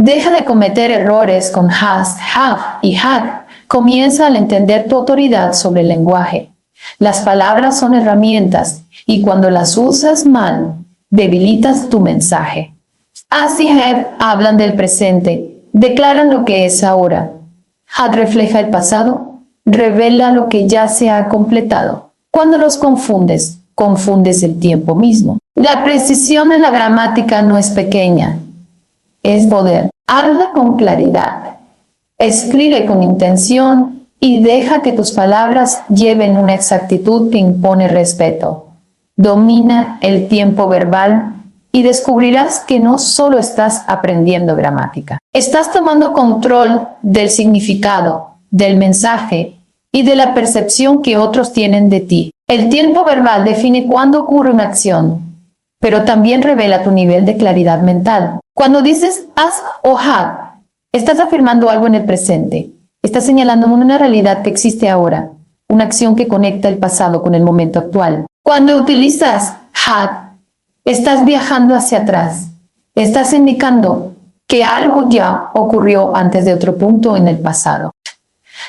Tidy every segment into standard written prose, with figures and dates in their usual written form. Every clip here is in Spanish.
Deja de cometer errores con has, have y had. Comienza al entender tu autoridad sobre el lenguaje. Las palabras son herramientas y cuando las usas mal, debilitas tu mensaje. As y have hablan del presente, declaran lo que es ahora. Had refleja el pasado, revela lo que ya se ha completado. Cuando los confundes, confundes el tiempo mismo. La precisión en la gramática no es pequeña, es poder. Habla con claridad, escribe con intención y deja que tus palabras lleven una exactitud que impone respeto. Domina el tiempo verbal y descubrirás que no solo estás aprendiendo gramática, estás tomando control del significado, del mensaje y de la percepción que otros tienen de ti. El tiempo verbal define cuándo ocurre una acción, pero también revela tu nivel de claridad mental. Cuando dices has o had, estás afirmando algo en el presente. Estás señalando una realidad que existe ahora, una acción que conecta el pasado con el momento actual. Cuando utilizas had, estás viajando hacia atrás. Estás indicando que algo ya ocurrió antes de otro punto en el pasado.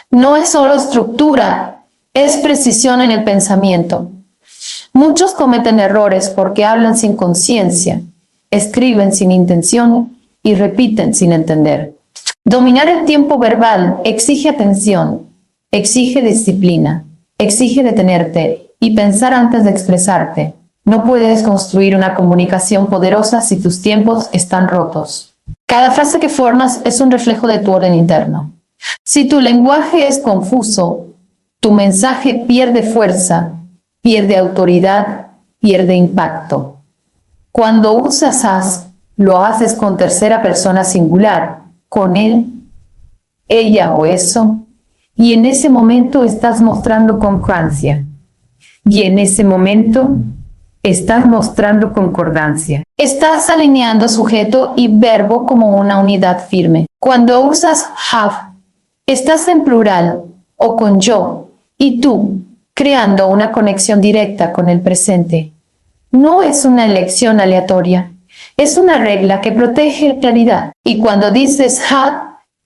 No es solo estructura, es precisión en el pensamiento. Muchos cometen errores porque hablan sin conciencia, escriben sin intención y repiten sin entender. Dominar el tiempo verbal exige atención, exige disciplina, exige detenerte y pensar antes de expresarte. No puedes construir una comunicación poderosa si tus tiempos están rotos. Cada frase que formas es un reflejo de tu orden interno. Si tu lenguaje es confuso, tu mensaje pierde fuerza, pierde autoridad, pierde impacto. Cuando usas has, lo haces con tercera persona singular, con él, ella o eso, y en ese momento estás mostrando congruencia. Y en ese momento estás mostrando concordancia. Estás alineando sujeto y verbo como una unidad firme. Cuando usas have, estás en plural o con yo y tú, creando una conexión directa con el presente. No es una elección aleatoria, es una regla que protege la claridad. Y cuando dices had,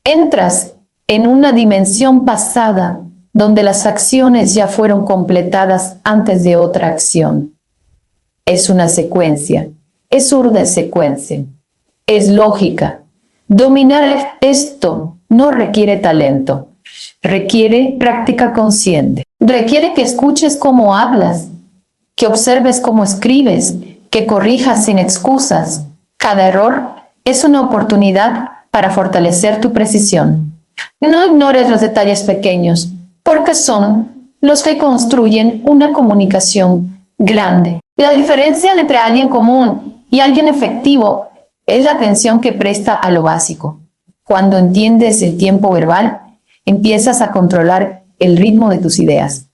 entras en una dimensión pasada donde las acciones ya fueron completadas antes de otra acción. Es una secuencia, es una secuencia, es lógica. Dominar esto no requiere talento, requiere práctica consciente. Requiere que escuches cómo hablas, que observes cómo escribes, que corrijas sin excusas. Cada error es una oportunidad para fortalecer tu precisión. No ignores los detalles pequeños, porque son los que construyen una comunicación grande. La diferencia entre alguien común y alguien efectivo es la atención que presta a lo básico. Cuando entiendes el tiempo verbal, empiezas a controlar el ritmo de tus ideas.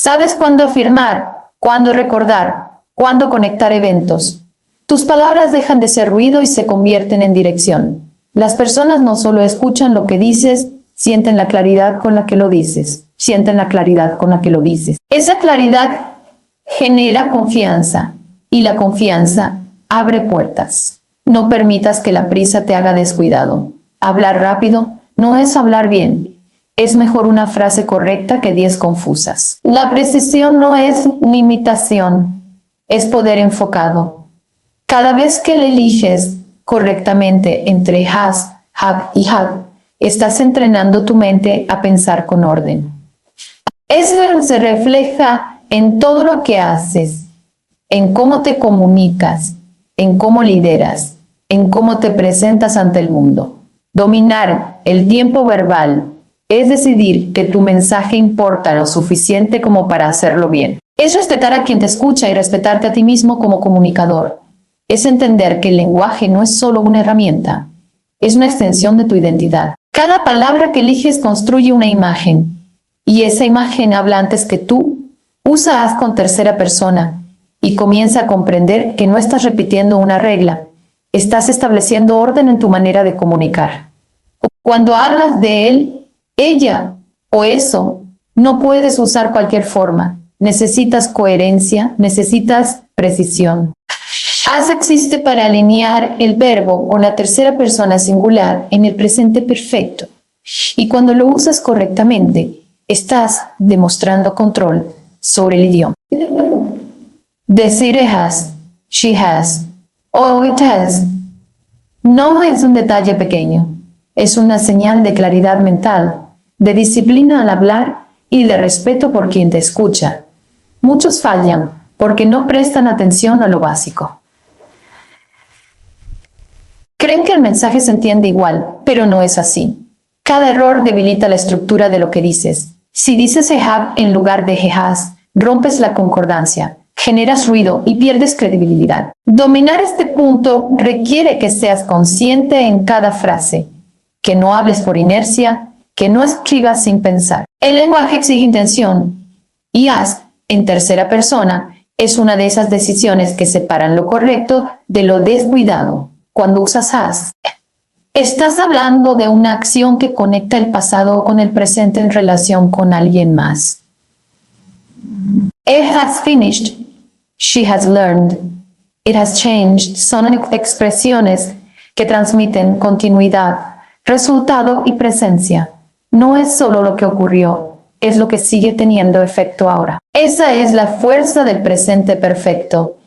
Sabes cuándo afirmar, cuándo recordar, cuándo conectar eventos. Tus palabras dejan de ser ruido y se convierten en dirección. Las personas no solo escuchan lo que dices, sienten la claridad con la que lo dices. Sienten la claridad con la que lo dices. Esa claridad genera confianza y la confianza abre puertas. No permitas que la prisa te haga descuidado. Hablar rápido no es hablar bien. Es mejor una frase correcta que 10 confusas. La precisión no es limitación, es poder enfocado. Cada vez que le eliges correctamente entre has, have y had, estás entrenando tu mente a pensar con orden. Eso se refleja en todo lo que haces, en cómo te comunicas, en cómo lideras, en cómo te presentas ante el mundo. Dominar el tiempo verbal es decidir que tu mensaje importa lo suficiente como para hacerlo bien. Es respetar a quien te escucha y respetarte a ti mismo como comunicador. Es entender que el lenguaje no es solo una herramienta, es una extensión de tu identidad. Cada palabra que eliges construye una imagen, y esa imagen habla antes que tú. Usa has con tercera persona y comienza a comprender que no estás repitiendo una regla, estás estableciendo orden en tu manera de comunicar. Cuando hablas de él, ella o eso, no puedes usar cualquier forma. necesitas coherencia, necesitas precisión. As existe para alinear el verbo con la tercera persona singular en el presente perfecto. Y cuando lo usas correctamente, estás demostrando control sobre el idioma. Decir it has, she has, o it has, no es un detalle pequeño. Es una señal de claridad mental, de disciplina al hablar y de respeto por quien te escucha. Muchos fallan porque no prestan atención a lo básico. Creen que el mensaje se entiende igual, pero no es así. Cada error debilita la estructura de lo que dices. Si dices he have en lugar de he has, rompes la concordancia, generas ruido y pierdes credibilidad. Dominar este punto requiere que seas consciente en cada frase, que no hables por inercia, que no escribas sin pensar. El lenguaje exige intención y has, en tercera persona, es una de esas decisiones que separan lo correcto de lo descuidado. Cuando usas has, estás hablando de una acción que conecta el pasado con el presente en relación con alguien más. It has finished, she has learned, it has changed son expresiones que transmiten continuidad, resultado y presencia. No es solo lo que ocurrió, es lo que sigue teniendo efecto ahora. Esa es la fuerza del presente perfecto.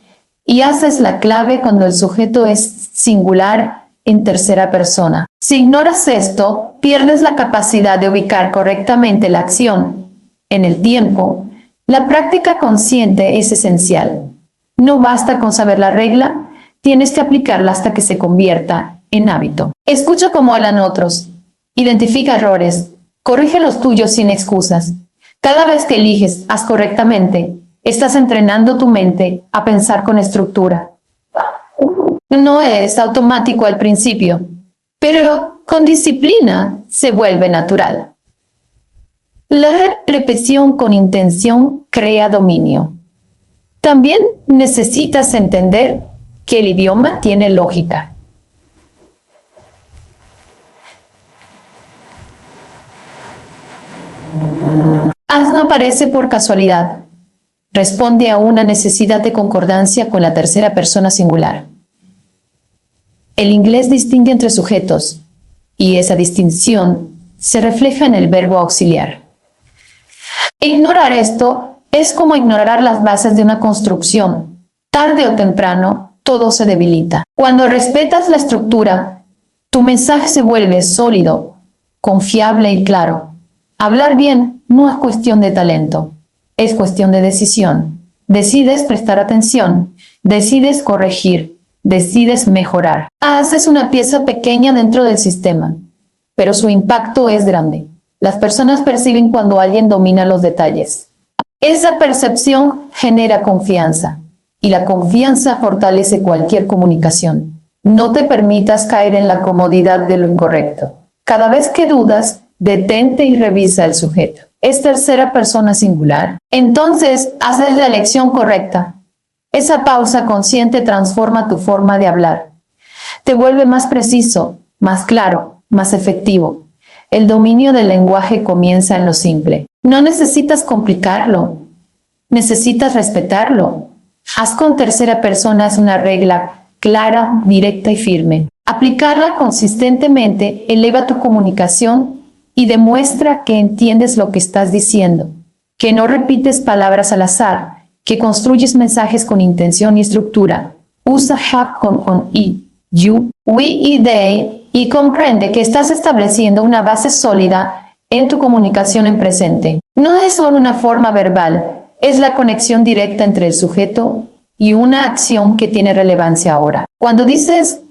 Y haces la clave cuando el sujeto es singular en tercera persona. Si ignoras esto, pierdes la capacidad de ubicar correctamente la acción en el tiempo. La práctica consciente es esencial. No basta con saber la regla, tienes que aplicarla hasta que se convierta en hábito. Escucha cómo hablan otros, identifica errores, corrige los tuyos sin excusas. Cada vez que eliges, haz correctamente. Estás entrenando tu mente a pensar con estructura. No es automático al principio, pero con disciplina se vuelve natural. La repetición con intención crea dominio. También necesitas entender que el idioma tiene lógica. As no aparece por casualidad. Responde a una necesidad de concordancia con la tercera persona singular. El inglés distingue entre sujetos, y esa distinción se refleja en el verbo auxiliar. Ignorar esto es como ignorar las bases de una construcción. Tarde o temprano, todo se debilita. Cuando respetas la estructura, tu mensaje se vuelve sólido, confiable y claro. Hablar bien no es cuestión de talento. Es cuestión de decisión. Decides prestar atención, decides corregir, decides mejorar. Haces una pieza pequeña dentro del sistema, pero su impacto es grande. Las personas perciben cuando alguien domina los detalles. Esa percepción genera confianza, y la confianza fortalece cualquier comunicación. No te permitas caer en la comodidad de lo incorrecto. Cada vez que dudas, detente y revisa el sujeto. ¿Es tercera persona singular? Entonces, haces la elección correcta. Esa pausa consciente transforma tu forma de hablar. Te vuelve más preciso, más claro, más efectivo. El dominio del lenguaje comienza en lo simple. No necesitas complicarlo. Necesitas respetarlo. Haz con tercera persona es una regla clara, directa y firme. Aplicarla consistentemente eleva tu comunicación y demuestra que entiendes lo que estás diciendo, que no repites palabras al azar, que construyes mensajes con intención y estructura. Usa have con y, you, we y they y comprende que estás estableciendo una base sólida en tu comunicación en presente. No es solo una forma verbal, es la conexión directa entre el sujeto y una acción que tiene relevancia ahora. Cuando dices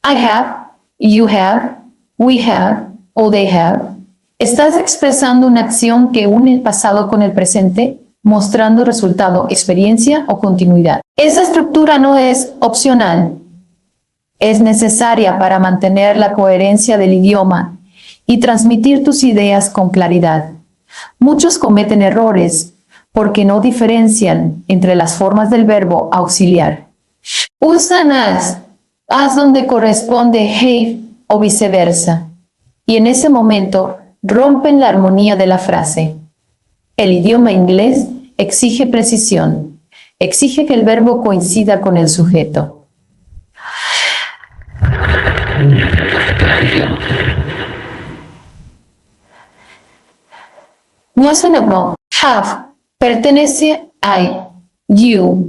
I have, you have, we have o they have, estás expresando una acción que une el pasado con el presente, mostrando resultado, experiencia o continuidad. Esa estructura no es opcional, es necesaria para mantener la coherencia del idioma y transmitir tus ideas con claridad. Muchos cometen errores porque no diferencian entre las formas del verbo auxiliar. Usan as donde corresponde have o viceversa, y en ese momento rompen la armonía de la frase. El idioma inglés exige precisión. Exige que el verbo coincida con el sujeto. No es un error. Have pertenece a you,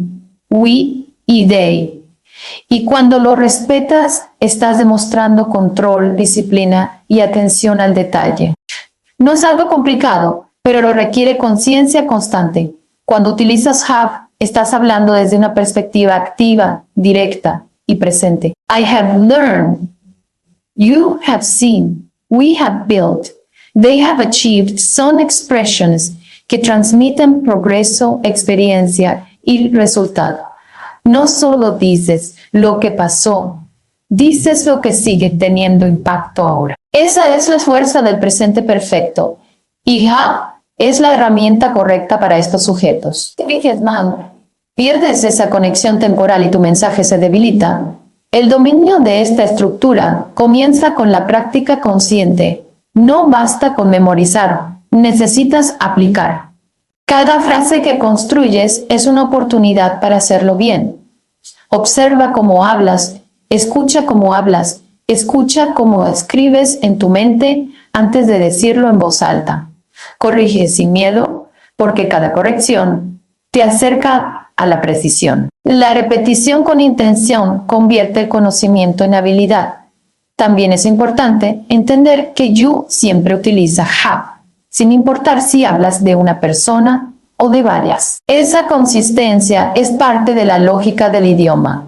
we y they. Y cuando lo respetas, estás demostrando control, disciplina y atención al detalle. No es algo complicado, pero lo requiere conciencia constante. Cuando utilizas have, estás hablando desde una perspectiva activa, directa y presente. I have learned. You have seen. We have built. They have achieved son expressions que transmiten progreso, experiencia y resultado. No solo dices lo que pasó, dices lo que sigue teniendo impacto ahora. Esa es la fuerza del presente perfecto y have es la herramienta correcta para estos sujetos. Te dices mal, pierdes esa conexión temporal y tu mensaje se debilita. El dominio de esta estructura comienza con la práctica consciente. No basta con memorizar, necesitas aplicar. Cada frase que construyes es una oportunidad para hacerlo bien. Observa cómo hablas, escucha cómo hablas, escucha cómo escribes en tu mente antes de decirlo en voz alta. Corrige sin miedo, porque cada corrección te acerca a la precisión. La repetición con intención convierte el conocimiento en habilidad. También es importante entender que you siempre utiliza have, sin importar si hablas de una persona o de varias. Esa consistencia es parte de la lógica del idioma.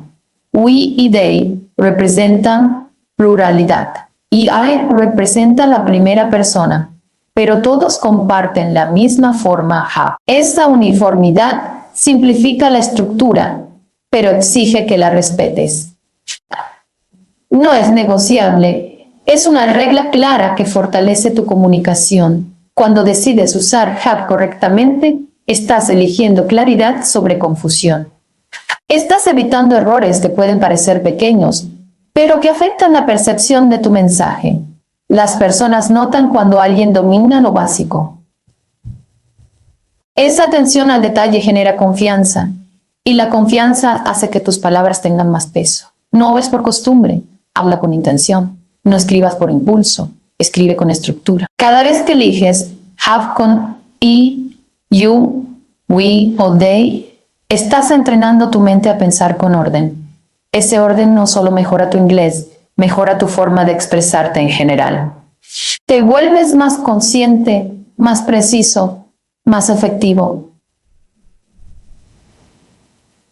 We y they representan pluralidad y I representa la primera persona, pero todos comparten la misma forma have. Esa uniformidad simplifica la estructura, pero exige que la respetes. No es negociable, es una regla clara que fortalece tu comunicación. Cuando decides usar have correctamente, estás eligiendo claridad sobre confusión. Estás evitando errores que pueden parecer pequeños, pero que afectan la percepción de tu mensaje. Las personas notan cuando alguien domina lo básico. Esa atención al detalle genera confianza, y la confianza hace que tus palabras tengan más peso. No es por costumbre, habla con intención. No escribas por impulso, escribe con estructura. Cada vez que eliges have con I, you, we o they, estás entrenando tu mente a pensar con orden. Ese orden no solo mejora tu inglés, mejora tu forma de expresarte en general. Te vuelves más consciente, más preciso, más efectivo.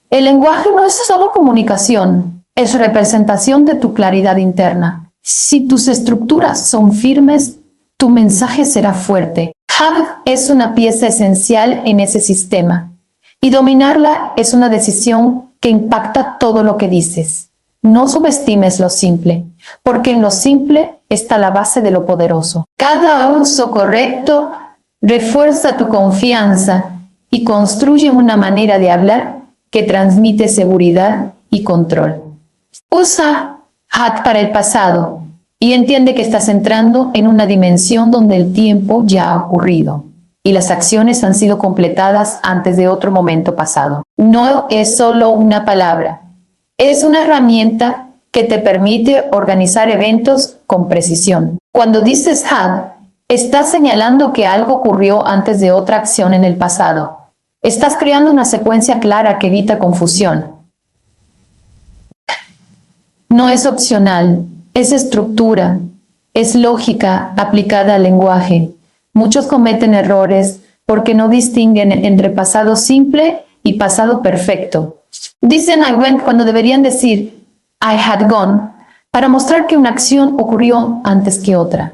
El lenguaje no es solo comunicación, es representación de tu claridad interna. Si tus estructuras son firmes, tu mensaje será fuerte. Have es una pieza esencial en ese sistema, y dominarla es una decisión que impacta todo lo que dices. No subestimes lo simple, porque en lo simple está la base de lo poderoso. Cada uso correcto refuerza tu confianza y construye una manera de hablar que transmite seguridad y control. Usa had para el pasado y entiende que estás entrando en una dimensión donde el tiempo ya ha ocurrido y las acciones han sido completadas antes de otro momento pasado. No es solo una palabra, es una herramienta que te permite organizar eventos con precisión. Cuando dices had, estás señalando que algo ocurrió antes de otra acción en el pasado. Estás creando una secuencia clara que evita confusión. No es opcional, es estructura, es lógica aplicada al lenguaje. Muchos cometen errores porque no distinguen entre pasado simple y pasado perfecto. Dicen I went cuando deberían decir I had gone para mostrar que una acción ocurrió antes que otra.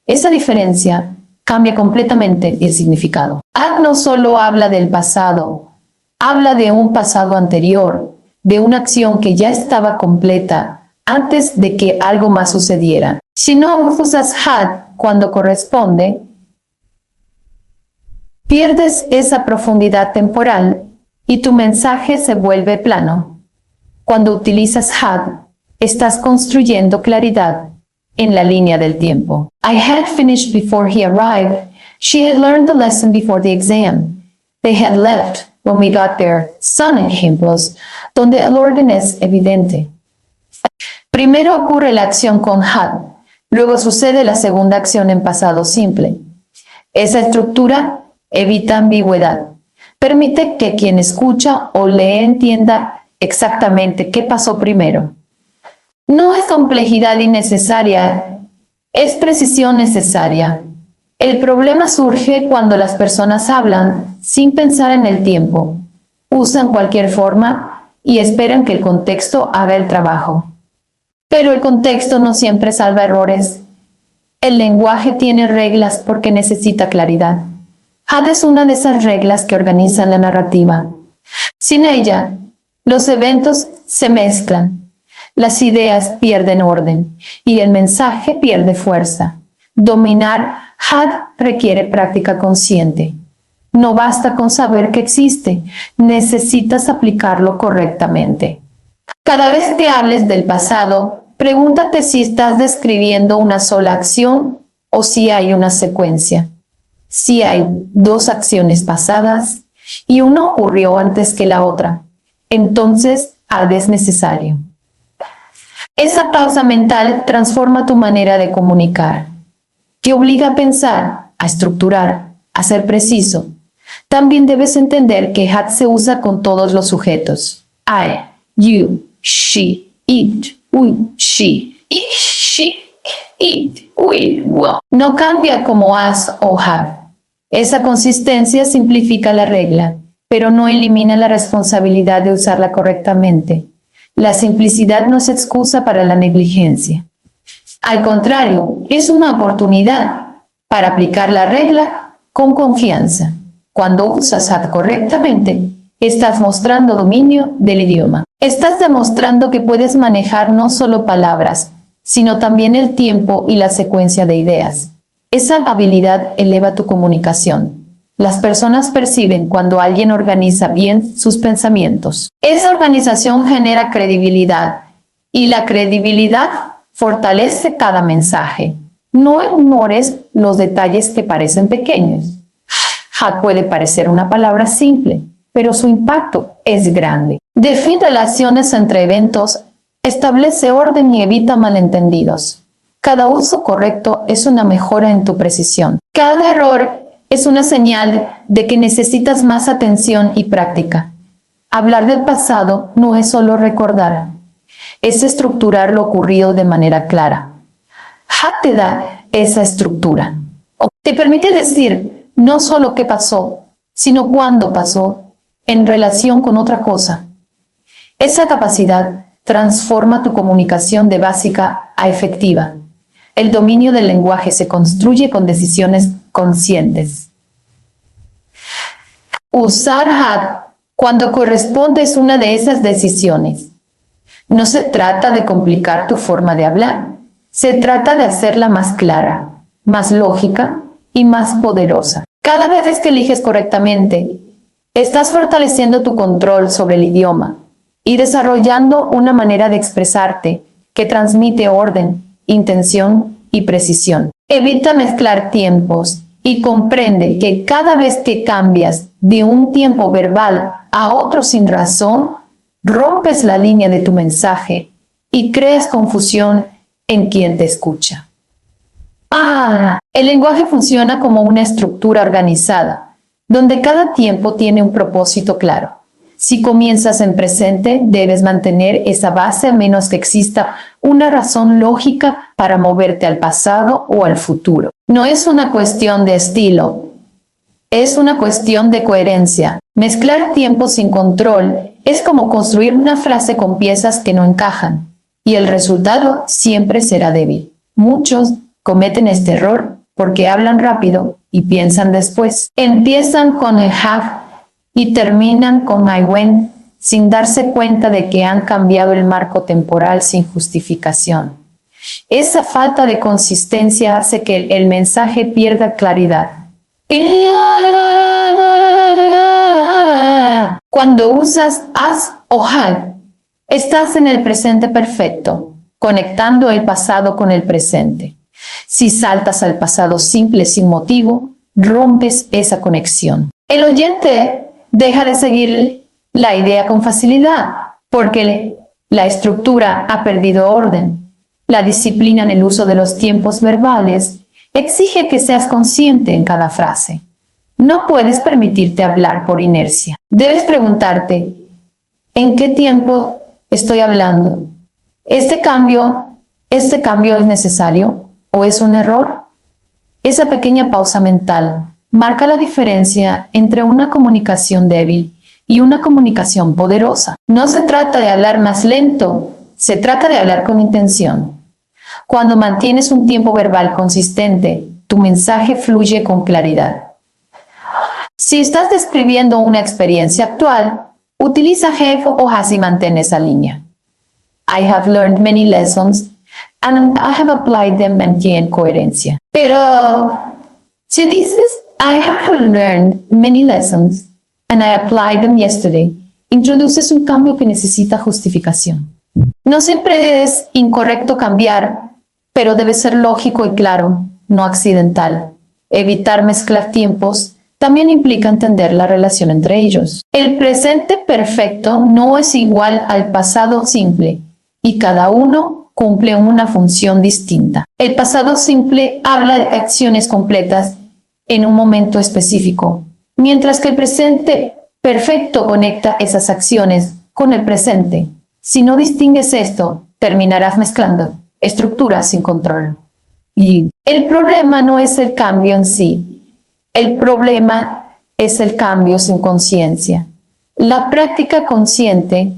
Esa diferencia cambia completamente el significado. Had no solo habla del pasado, habla de un pasado anterior, de una acción que ya estaba completa antes de que algo más sucediera. Si no usas had cuando corresponde, pierdes esa profundidad temporal y tu mensaje se vuelve plano. Cuando utilizas had, estás construyendo claridad en la línea del tiempo. I had finished before he arrived. She had learned the lesson before the exam. They had left when we got there. Son ejemplos donde el orden es evidente. Primero ocurre la acción con had, luego sucede la segunda acción en pasado simple. Esa estructura evita ambigüedad. Permite que quien escucha o lee entienda exactamente qué pasó primero. No es complejidad innecesaria, es precisión necesaria. El problema surge cuando las personas hablan sin pensar en el tiempo, usan cualquier forma y esperan que el contexto haga el trabajo. Pero el contexto no siempre salva errores. El lenguaje tiene reglas porque necesita claridad. Had es una de esas reglas que organizan la narrativa. Sin ella, los eventos se mezclan, las ideas pierden orden y el mensaje pierde fuerza. Dominar had requiere práctica consciente. No basta con saber que existe, necesitas aplicarlo correctamente. Cada vez que hables del pasado, pregúntate si estás describiendo una sola acción o si hay una secuencia. Si hay dos acciones pasadas y una ocurrió antes que la otra, entonces had es necesario. Esa pausa mental transforma tu manera de comunicar, que obliga a pensar, a estructurar, a ser preciso. También debes entender que had se usa con todos los sujetos. I, you, she, it, we, she, it, we, will. No cambia como has o have. Esa consistencia simplifica la regla, pero no elimina la responsabilidad de usarla correctamente. La simplicidad no es excusa para la negligencia. Al contrario, es una oportunidad para aplicar la regla con confianza. Cuando usas had correctamente, estás mostrando dominio del idioma. Estás demostrando que puedes manejar no solo palabras, sino también el tiempo y la secuencia de ideas. Esa habilidad eleva tu comunicación. Las personas perciben cuando alguien organiza bien sus pensamientos. Esa organización genera credibilidad y la credibilidad fortalece cada mensaje. No ignores los detalles que parecen pequeños. Had puede parecer una palabra simple, pero su impacto es grande. Define relaciones entre eventos, establece orden y evita malentendidos. Cada uso correcto es una mejora en tu precisión. Cada error es una señal de que necesitas más atención y práctica. Hablar del pasado no es solo recordar, es estructurar lo ocurrido de manera clara. Had te da esa estructura. Te permite decir no solo qué pasó, sino cuándo pasó en relación con otra cosa. Esa capacidad transforma tu comunicación de básica a efectiva. El dominio del lenguaje se construye con decisiones conscientes. Usar had cuando corresponde es una de esas decisiones. No se trata de complicar tu forma de hablar. Se trata de hacerla más clara, más lógica y más poderosa. Cada vez que eliges correctamente, estás fortaleciendo tu control sobre el idioma y desarrollando una manera de expresarte que transmite orden, intención y precisión. Evita mezclar tiempos y comprende que cada vez que cambias de un tiempo verbal a otro sin razón, rompes la línea de tu mensaje y creas confusión en quien te escucha. El lenguaje funciona como una estructura organizada, donde cada tiempo tiene un propósito claro. Si comienzas en presente, debes mantener esa base a menos que exista una razón lógica para moverte al pasado o al futuro. No es una cuestión de estilo, es una cuestión de coherencia. Mezclar tiempo sin control es como construir una frase con piezas que no encajan, y el resultado siempre será débil. Muchos cometen este error porque hablan rápido y piensan después. Empiezan con el have y terminan con I went sin darse cuenta de que han cambiado el marco temporal sin justificación. Esa falta de consistencia hace que el mensaje pierda claridad. Cuando usas has o had, estás en el presente perfecto, conectando el pasado con el presente. Si saltas al pasado simple sin motivo, rompes esa conexión. El oyente deja de seguir la idea con facilidad porque la estructura ha perdido orden. La disciplina en el uso de los tiempos verbales exige que seas consciente en cada frase. No puedes permitirte hablar por inercia. Debes preguntarte, ¿en qué tiempo estoy hablando? ¿Este cambio es necesario o es un error? Esa pequeña pausa mental marca la diferencia entre una comunicación débil y una comunicación poderosa. No se trata de hablar más lento, se trata de hablar con intención. Cuando mantienes un tiempo verbal consistente, tu mensaje fluye con claridad. Si estás describiendo una experiencia actual, utiliza have o has y mantén esa línea. I have learned many lessons and I have applied them, en coherencia. Pero si dices I have learned many lessons and I applied them yesterday, introduces un cambio que necesita justificación. No siempre es incorrecto cambiar, pero debe ser lógico y claro, no accidental. Evitar mezclar tiempos también implica entender la relación entre ellos. El presente perfecto no es igual al pasado simple y cada uno cumple una función distinta. El pasado simple habla de acciones completas en un momento específico, mientras que el presente perfecto conecta esas acciones con el presente. Si no distingues esto, terminarás mezclando estructuras sin control. Y el problema no es el cambio en sí, el problema es el cambio sin conciencia. La práctica consciente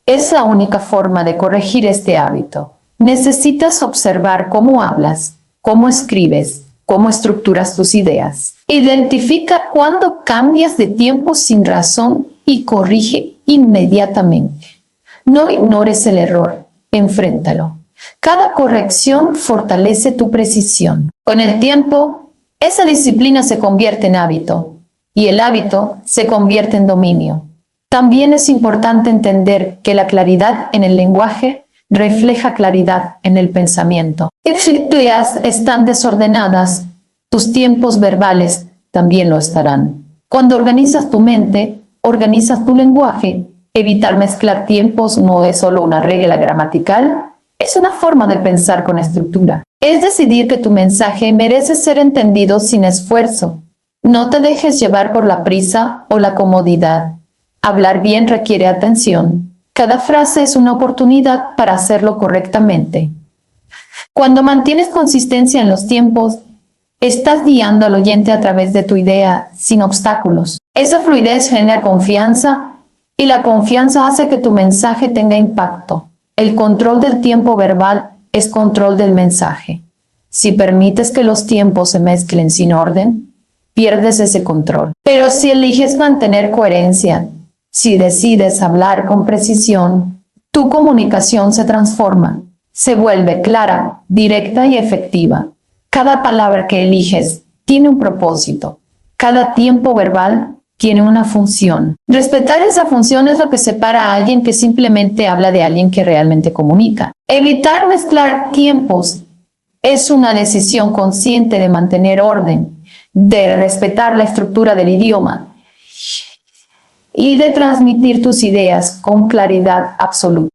es la única forma de corregir este hábito. Necesitas observar cómo hablas, cómo escribes, cómo estructuras tus ideas. Identifica cuándo cambias de tiempo sin razón y corrige inmediatamente. No ignores el error, enfréntalo. Cada corrección fortalece tu precisión. Con el tiempo, esa disciplina se convierte en hábito y el hábito se convierte en dominio. También es importante entender que la claridad en el lenguaje refleja claridad en el pensamiento. Si tus ideas están desordenadas, tus tiempos verbales también lo estarán. Cuando organizas tu mente, organizas tu lenguaje. Evitar mezclar tiempos no es solo una regla gramatical, es una forma de pensar con estructura. Es decidir que tu mensaje merece ser entendido sin esfuerzo. No te dejes llevar por la prisa o la comodidad. Hablar bien requiere atención. Cada frase es una oportunidad para hacerlo correctamente. Cuando mantienes consistencia en los tiempos, estás guiando al oyente a través de tu idea sin obstáculos. Esa fluidez genera confianza y la confianza hace que tu mensaje tenga impacto. El control del tiempo verbal es control del mensaje. Si permites que los tiempos se mezclen sin orden, pierdes ese control. Pero si eliges mantener coherencia, si decides hablar con precisión, tu comunicación se transforma, se vuelve clara, directa y efectiva. Cada palabra que eliges tiene un propósito. Cada tiempo verbal tiene una función. Respetar esa función es lo que separa a alguien que simplemente habla de alguien que realmente comunica. Evitar mezclar tiempos es una decisión consciente de mantener orden, de respetar la estructura del idioma y de transmitir tus ideas con claridad absoluta.